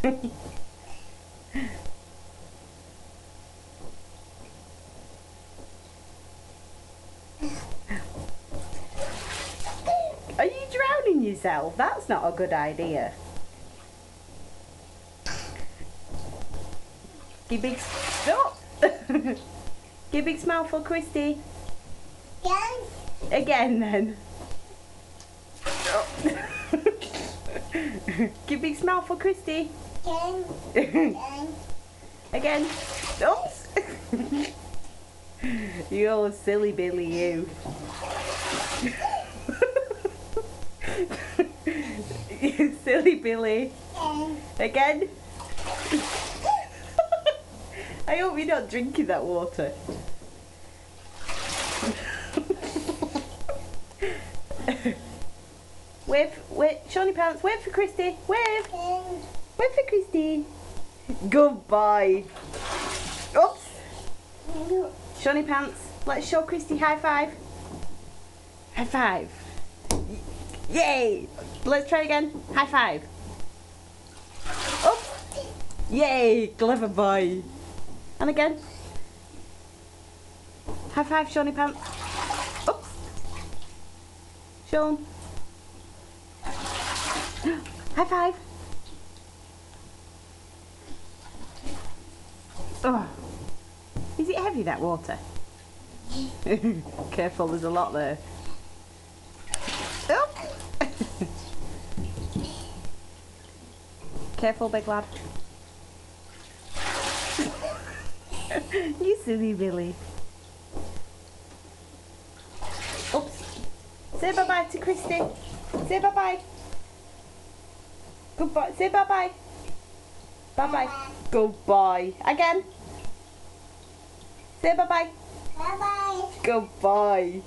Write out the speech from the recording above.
Are you drowning yourself? That's not a good idea. Give big stop. Give big smile for Christy. Again then. Oh. Give big smile for Christy. Again. Oops. You're silly Billy, you. You silly Billy. Again. I hope you're not drinking that water. Wave, Shawnee Pants, wave for Christy, wave! Wave for Christy. Goodbye. Oops. Shawnee Pants, let's show Christy high five. High five. Yay! Let's try again. High five. Oops. Yay! Clever boy. And again. High five, Shawnee Pants. Oops. Sean. High five. Oh. Is it heavy, that water? Careful, there's a lot there. Oh. Careful, big lad. You silly Billy. Oops. Say bye-bye to Christy. Say bye-bye. Goodbye. Say bye-bye. Bye-bye. Goodbye. Again. Say bye-bye. Bye-bye. Goodbye.